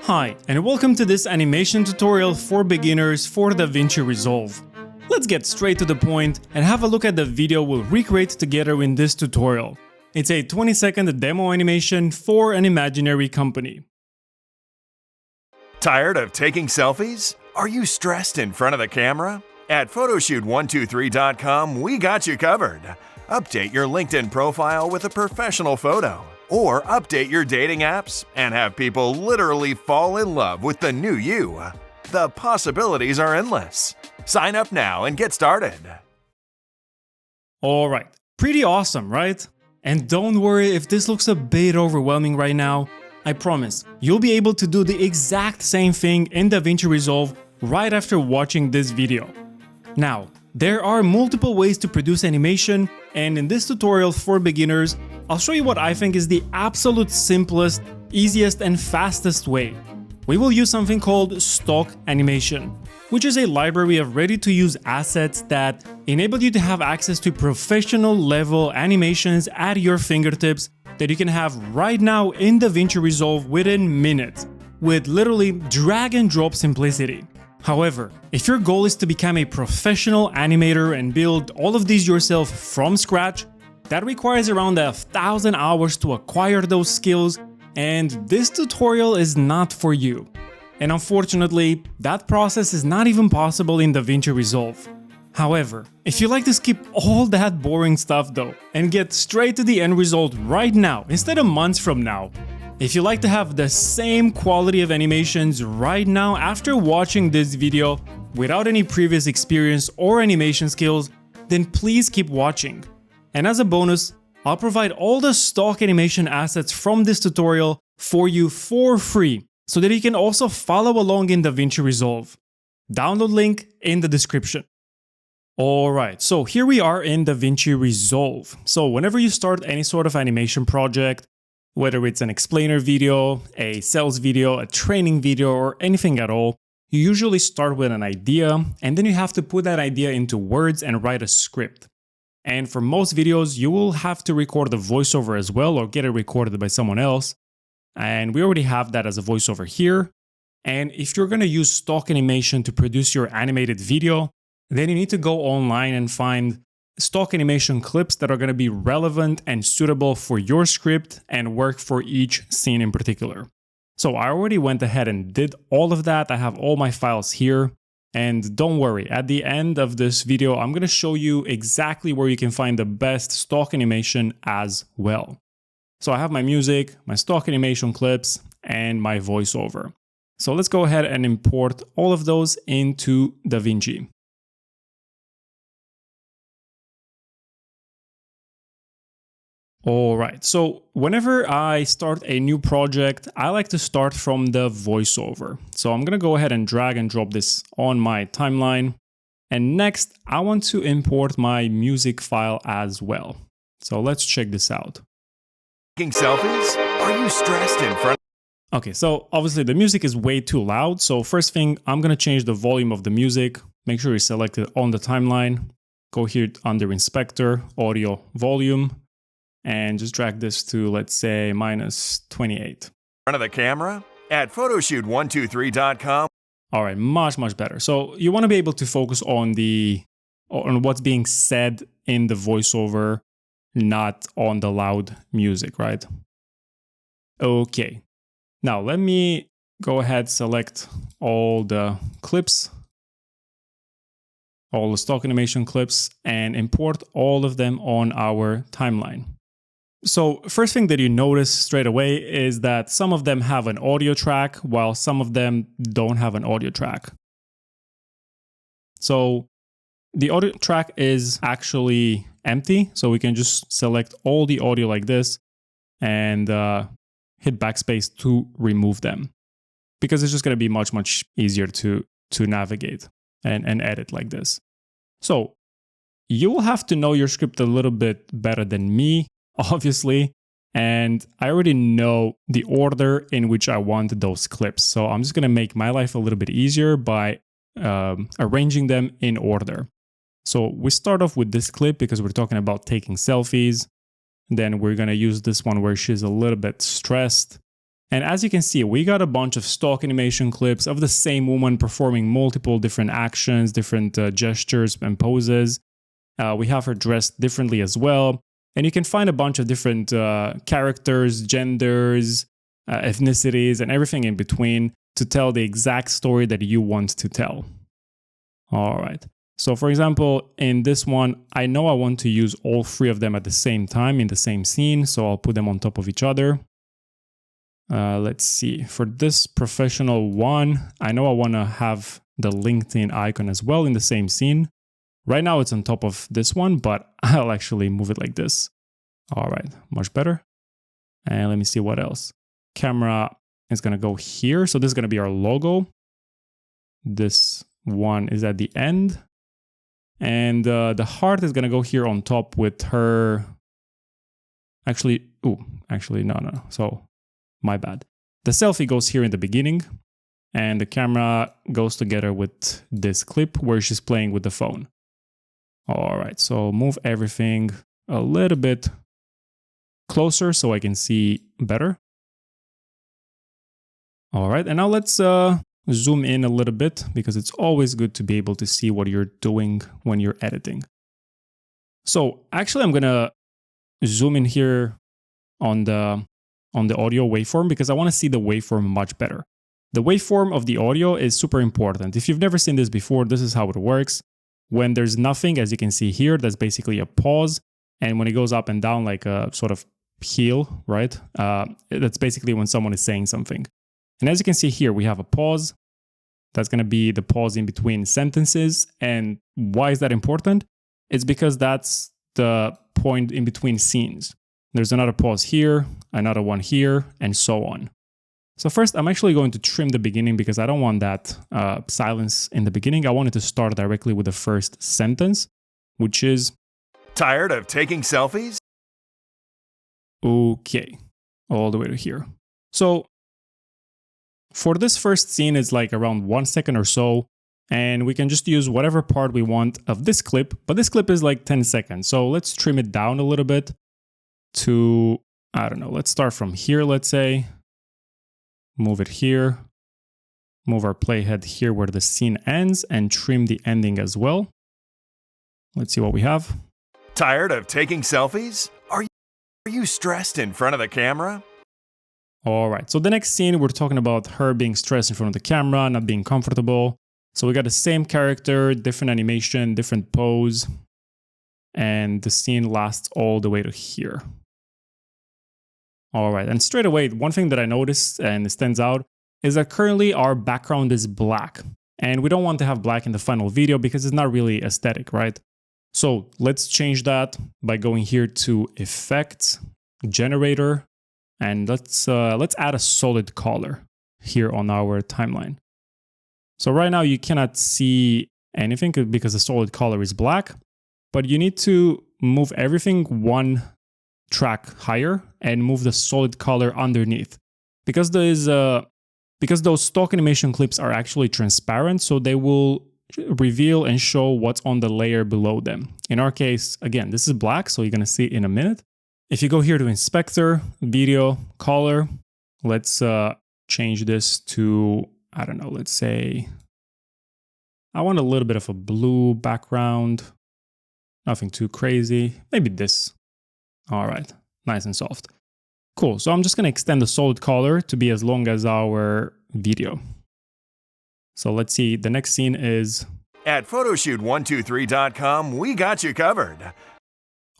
Hi, and welcome to this animation tutorial for beginners for DaVinci Resolve. Let's get straight to the point and have a look at the video we'll recreate together in this tutorial. It's a 20-second demo animation for an imaginary company. Tired of taking selfies? Are you stressed in front of the camera? At photoshoot123.com, we got you covered. Update your LinkedIn profile with a professional photo. Or update your dating apps and have people literally fall in love with the new you. The possibilities are endless. Sign up now and get started. Alright, pretty awesome, right? And don't worry if this looks a bit overwhelming right now. I promise, you'll be able to do the exact same thing in DaVinci Resolve right after watching this video. Now, there are multiple ways to produce animation, and in this tutorial for beginners, I'll show you what I think is the absolute simplest, easiest and fastest way. We will use something called stock animation, which is a library of ready-to-use assets that enable you to have access to professional level animations at your fingertips that you can have right now in DaVinci Resolve within minutes, with literally drag and drop simplicity. However, if your goal is to become a professional animator and build all of these yourself from scratch, that requires around 1,000 hours to acquire those skills, and this tutorial is not for you. And unfortunately, that process is not even possible in DaVinci Resolve. However, if you like to skip all that boring stuff though, and get straight to the end result right now instead of months from now, if you like to have the same quality of animations right now after watching this video without any previous experience or animation skills, then please keep watching. And as a bonus, I'll provide all the stock animation assets from this tutorial for you for free, so that you can also follow along in DaVinci Resolve. Download link in the description. Alright, so here we are in DaVinci Resolve. So whenever you start any sort of animation project, whether it's an explainer video, a sales video, a training video, or anything at all, you usually start with an idea, and then you have to put that idea into words and write a script. And for most videos, you will have to record the voiceover as well, or get it recorded by someone else. And we already have that as a voiceover here. And if you're going to use stock animation to produce your animated video, then you need to go online and find stock animation clips that are going to be relevant and suitable for your script and work for each scene in particular. So I already went ahead and did all of that. I have all my files here. And don't worry, at the end of this video, I'm going to show you exactly where you can find the best stock animation as well. So I have my music, my stock animation clips, and my voiceover. So let's go ahead and import all of those into DaVinci. Alright, so whenever I start a new project, I like to start from the voiceover. So I'm going to go ahead and drag and drop this on my timeline. And next, I want to import my music file as well. So let's check this out. Taking selfies? Are you stressed in front? Okay, so obviously the music is way too loud. So first thing, I'm going to change the volume of the music. Make sure you select it on the timeline. Go here under Inspector, Audio, Volume. And just drag this to, let's say, -28. In front of the camera? At photoshoot123.com. All right, much better. So you want to be able to focus on what's being said in the voiceover, not on the loud music, right? Okay. Now let me go ahead, select all the clips, all the stock animation clips, and import all of them on our timeline. So first thing that you notice straight away is that some of them have an audio track while some of them don't have an audio track. So the audio track is actually empty, so we can just select all the audio like this and hit backspace to remove them, because it's just going to be much easier to navigate and edit like this. So you will have to know your script a little bit better than me, obviously, and I already know the order in which I want those clips. So I'm just going to make my life a little bit easier by arranging them in order. So we start off with this clip because we're talking about taking selfies. Then we're going to use this one where she's a little bit stressed. And as you can see, we got a bunch of stock animation clips of the same woman performing multiple different actions, different gestures and poses. We have her dressed differently as well. And you can find a bunch of different characters, genders, ethnicities, and everything in between to tell the exact story that you want to tell. All right. So for example, in this one, I know I want to use all three of them at the same time in the same scene. So I'll put them on top of each other. Let's see. For this professional one, I know I want to have the LinkedIn icon as well in the same scene. Right now it's on top of this one, but I'll actually move it like this. All right, much better. And let me see what else. Camera is going to go here. So this is going to be our logo. This one is at the end. And the heart is going to go here on top with her. Actually, no. So my bad. The selfie goes here in the beginning. And the camera goes together with this clip where she's playing with the phone. All right, so move everything a little bit closer so I can see better. All right, and now let's zoom in a little bit because it's always good to be able to see what you're doing when you're editing. So actually, I'm gonna zoom in here on the audio waveform because I want to see the waveform much better. The waveform of the audio is super important. If you've never seen this before, this is how it works. When there's nothing, as you can see here, that's basically a pause. And when it goes up and down like a sort of heel, right? That's basically when someone is saying something. And as you can see here, we have a pause. That's going to be the pause in between sentences. And why is that important? It's because that's the point in between scenes. There's another pause here, another one here, and so on. So first, I'm actually going to trim the beginning because I don't want that silence in the beginning. I want it to start directly with the first sentence, which is... Tired of taking selfies? Okay, all the way to here. So for this first scene, it's like around 1 second or so, and we can just use whatever part we want of this clip, but this clip is like 10 seconds. So let's trim it down a little bit to, I don't know, let's start from here, let's say. Move it here, move our playhead here where the scene ends and trim the ending as well. Let's see what we have. Tired of taking selfies? Are you stressed in front of the camera? All right, so the next scene, we're talking about her being stressed in front of the camera, not being comfortable. So we got the same character, different animation, different pose, and the scene lasts all the way to here. All right, and straight away, one thing that I noticed and it stands out is that currently our background is black. And we don't want to have black in the final video because it's not really aesthetic, right? So let's change that by going here to Effects, Generator, and let's add a solid color here on our timeline. So right now you cannot see anything because the solid color is black, but you need to move everything one track higher and move the solid color underneath because those stock animation clips are actually transparent, so they will reveal and show what's on the layer below them. In our case, again, this is black, so you're going to see it in a minute. If you go here to Inspector, Video, Color, let's change this to, I don't know, let's say I want a little bit of a blue background, nothing too crazy, maybe this. All right, nice and soft. Cool, so I'm just gonna extend the solid color to be as long as our video. So let's see, the next scene is... At photoshoot123.com, we got you covered.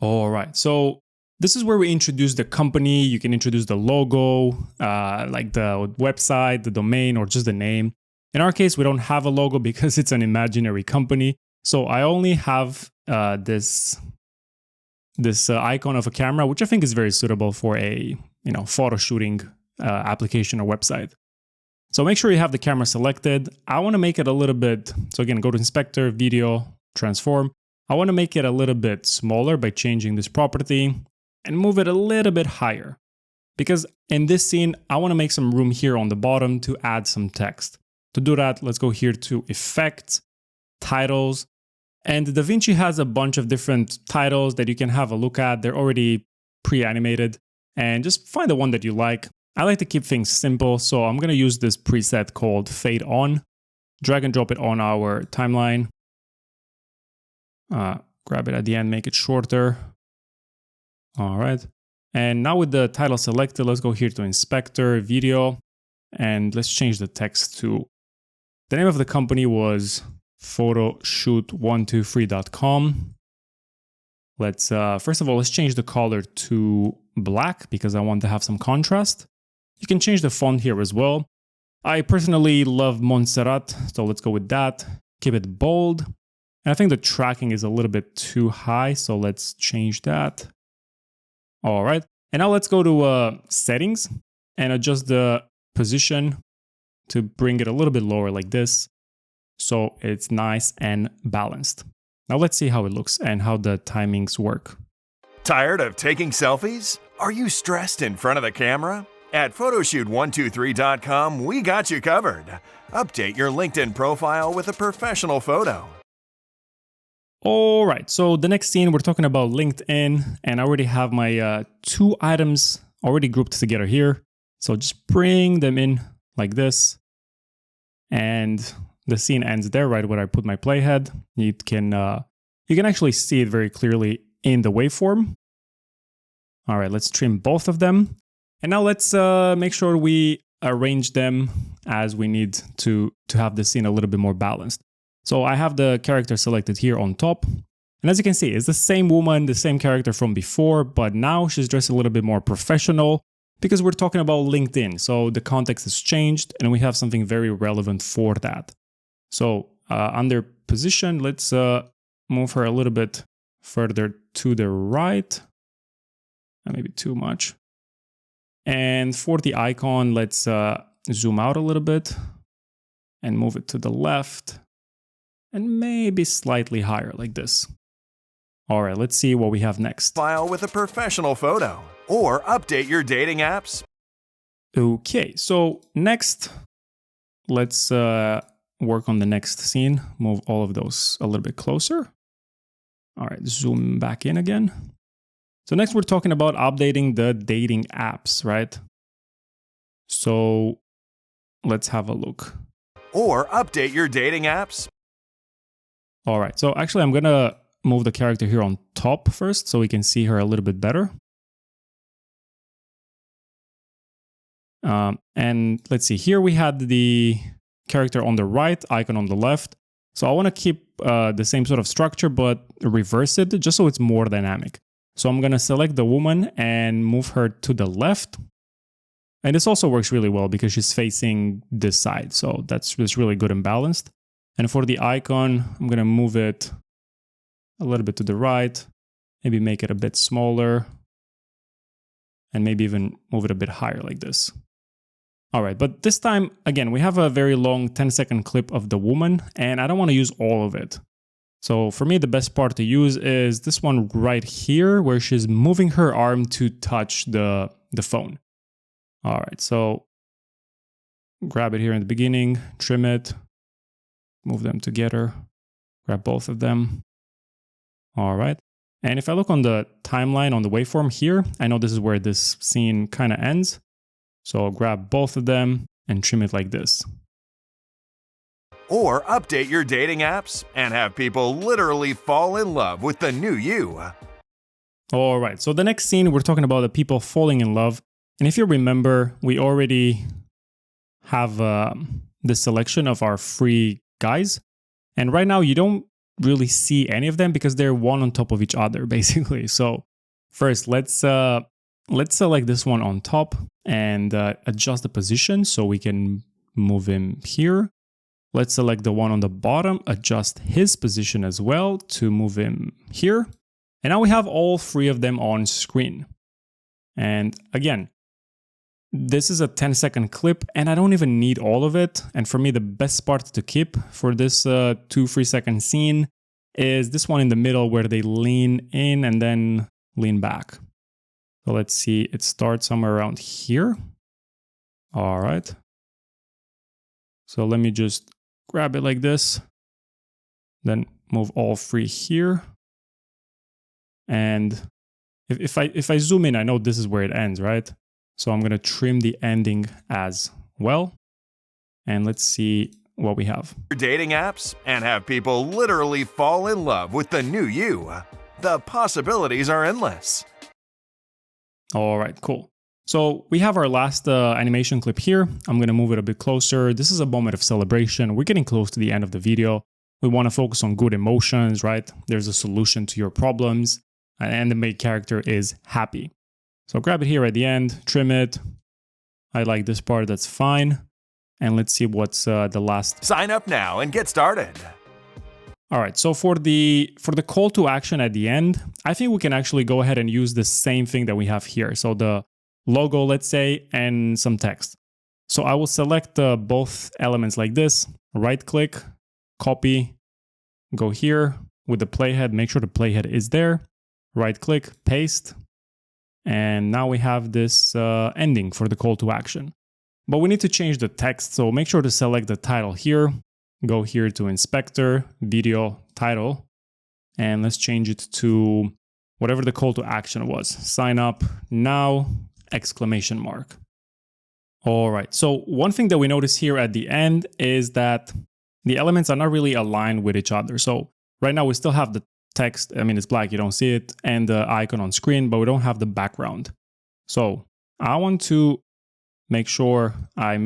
All right, so this is where we introduce the company. You can introduce the logo, like the website, the domain, or just the name. In our case, we don't have a logo because it's an imaginary company. So I only have this icon of a camera, which I think is very suitable for a photo shooting application or website. So make sure you have the camera selected. I want to make it a little bit, so again, go to Inspector, Video, Transform. I want to make it a little bit smaller by changing this property and move it a little bit higher. Because in this scene, I want to make some room here on the bottom to add some text. To do that, let's go here to Effects, Titles, and DaVinci has a bunch of different titles that you can have a look at. They're already pre-animated, and just find the one that you like. I like to keep things simple, so I'm going to use this preset called Fade On. Drag and drop it on our timeline. Grab it at the end, make it shorter. All right. And now with the title selected, let's go here to Inspector, Video, and let's change the text to, the name of the company was photoshoot123.com. Let's, first of all, let's change the color to black because I want to have some contrast. You can change the font here as well. I personally love Montserrat, so let's go with that. Keep it bold. And I think the tracking is a little bit too high, so let's change that. All right. And now let's go to settings and adjust the position to bring it a little bit lower like this, so it's nice and balanced. Now let's see how it looks and how the timings work. Tired of taking selfies? Are you stressed in front of the camera? At photoshoot123.com, we got you covered. Update your LinkedIn profile with a professional photo. All right, so the next scene, we're talking about LinkedIn, and I already have my 2 items already grouped together here. So just bring them in like this, and the scene ends there, right where I put my playhead. You can actually see it very clearly in the waveform. All right, let's trim both of them. And now let's make sure we arrange them as we need to have the scene a little bit more balanced. So I have the character selected here on top. And as you can see, it's the same woman, the same character from before, but now she's dressed a little bit more professional because we're talking about LinkedIn. So the context has changed and we have something very relevant for that. So under position, let's move her a little bit further to the right. Maybe too much. And for the icon, let's zoom out a little bit and move it to the left and maybe slightly higher like this. All right, let's see what we have next. File with a professional photo or update your dating apps. Okay, so next, let's work on the next scene. Move all of those a little bit closer. All right, zoom back in again. So next we're talking about updating the dating apps, right? So let's have a look. Or update your dating apps. All right, so actually I'm gonna move the character here on top first so we can see her a little bit better. And let's see, here we had the character on the right, icon on the left. So I wanna keep the same sort of structure, but reverse it just so it's more dynamic. So I'm going to select the woman and move her to the left. And this also works really well because she's facing this side. So that's really good and balanced. And for the icon, I'm going to move it a little bit to the right, maybe make it a bit smaller, and maybe even move it a bit higher like this. All right, but this time, again, we have a very long 10-second clip of the woman, and I don't want to use all of it. So for me, the best part to use is this one right here where she's moving her arm to touch the phone. All right, so grab it here in the beginning, trim it, move them together, grab both of them. All right. And if I look on the timeline on the waveform here, I know this is where this scene kind of ends. So I'll grab both of them and trim it like this. Or update your dating apps and have people literally fall in love with the new you. All right, so the next scene, we're talking about the people falling in love. And if you remember, we already have the selection of our free guys. And right now, you don't really see any of them because they're one on top of each other, basically. So first, let's select this one on top and adjust the position so we can move him here. Let's select the one on the bottom, adjust his position as well to move him here. And now we have all 3 of them on screen. And again, this is a 10-second clip and I don't even need all of it. And for me, the best part to keep for this 2-3 second scene is this one in the middle where they lean in and then lean back. So let's see, it starts somewhere around here. All right. So let me just grab it like this, then move all 3 here. And if I zoom in, I know this is where it ends, right? So I'm going to trim the ending as well. And let's see what we have. Dating apps and have people literally fall in love with the new you. The possibilities are endless. All right, cool. So we have our last animation clip here. I'm going to move it a bit closer. This is a moment of celebration. We're getting close to the end of the video. We want to focus on good emotions, right? There's a solution to your problems, and the main character is happy. So grab it here at the end, trim it. I like this part, that's fine. And let's see what's the last. Sign up now and get started. All right, so for the call to action at the end, I think we can actually go ahead and use the same thing that we have here. So the logo, let's say, and some text. So I will select both elements like this, right click, copy, go here with the playhead, make sure the playhead is there, right click, paste, and now we have this ending for the call to action. But we need to change the text, so make sure to select the title here, go here to Inspector, Video, Title, and let's change it to whatever the call to action was. Sign up now, exclamation mark. All right, so one thing that we notice here at the end is that the elements are not really aligned with each other. So right now we still have the text, I mean, it's black, you don't see it, and the icon on screen, but we don't have the background. So I want to make sure I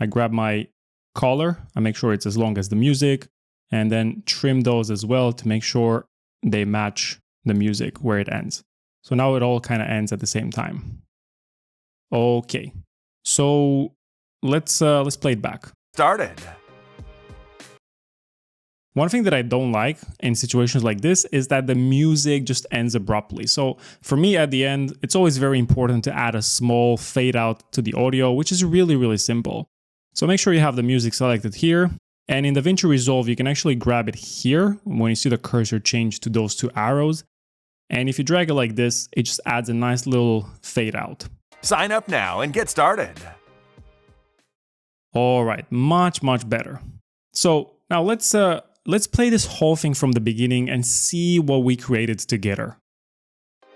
grab my color, I make sure it's as long as the music, and then trim those as well to make sure they match the music where it ends. So now it all kind of ends at the same time. Okay, so let's play it back. Started. One thing that I don't like in situations like this is that the music just ends abruptly. So for me at the end, it's always very important to add a small fade out to the audio, which is really, really simple. So make sure you have the music selected here. And in DaVinci Resolve, you can actually grab it here when you see the cursor change to those two arrows. And if you drag it like this, it just adds a nice little fade out. Sign up now and get started. All right, much, much better. So now let's play this whole thing from the beginning and see what we created together.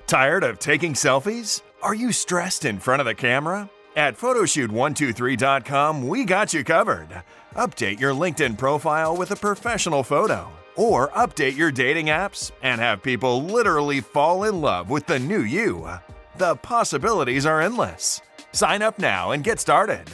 Tired of taking selfies? Are you stressed in front of the camera? At photoshoot123.com, we got you covered. Update your LinkedIn profile with a professional photo, or update your dating apps and have people literally fall in love with the new you. The possibilities are endless. Sign up now and get started.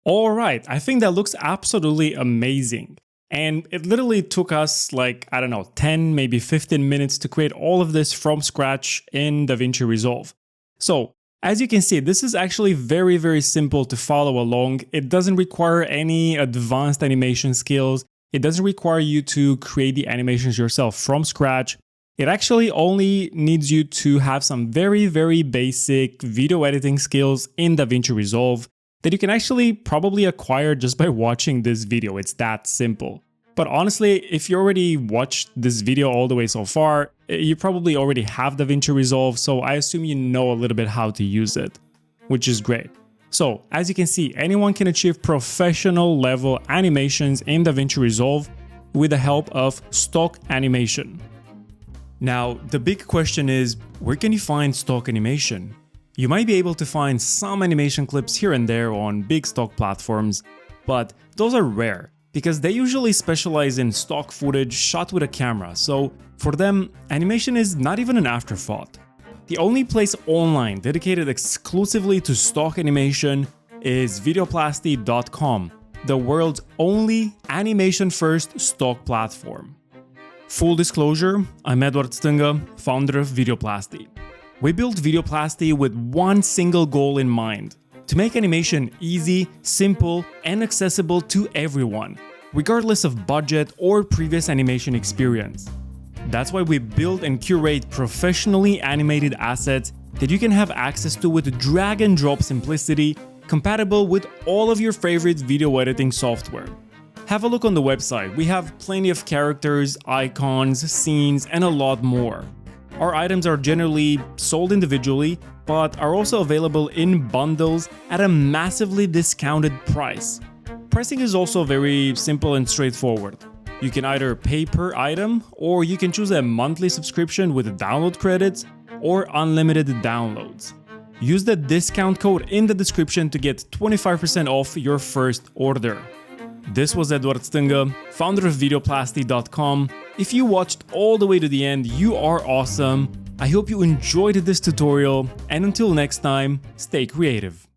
All right, I think that looks absolutely amazing. And it literally took us like, I don't know, 10, maybe 15 minutes to create all of this from scratch in DaVinci Resolve. So as you can see, this is actually very, very simple to follow along. It doesn't require any advanced animation skills. It doesn't require you to create the animations yourself from scratch. It actually only needs you to have some very, very basic video editing skills in DaVinci Resolve that you can actually probably acquire just by watching this video. It's that simple. But honestly, if you already watched this video all the way so far, you probably already have DaVinci Resolve, so I assume you know a little bit how to use it, which is great. So, as you can see, anyone can achieve professional level animations in DaVinci Resolve with the help of stock animation. Now, the big question is, where can you find stock animation? You might be able to find some animation clips here and there on big stock platforms, but those are rare because they usually specialize in stock footage shot with a camera, so for them, animation is not even an afterthought. The only place online dedicated exclusively to stock animation is Videoplasty.com, the world's only animation-first stock platform. Full disclosure, I'm Edward Stunga, founder of Videoplasty. We built Videoplasty with one single goal in mind: to make animation easy, simple, and accessible to everyone, regardless of budget or previous animation experience. That's why we build and curate professionally animated assets that you can have access to with drag and drop simplicity, compatible with all of your favorite video editing software. Have a look on the website, we have plenty of characters, icons, scenes, and a lot more. Our items are generally sold individually, but are also available in bundles at a massively discounted price. Pricing is also very simple and straightforward. You can either pay per item, or you can choose a monthly subscription with download credits or unlimited downloads. Use the discount code in the description to get 25% off your first order. This was Edward Stânga, founder of Videoplasty.com. If you watched all the way to the end, you are awesome. I hope you enjoyed this tutorial, and until next time, stay creative.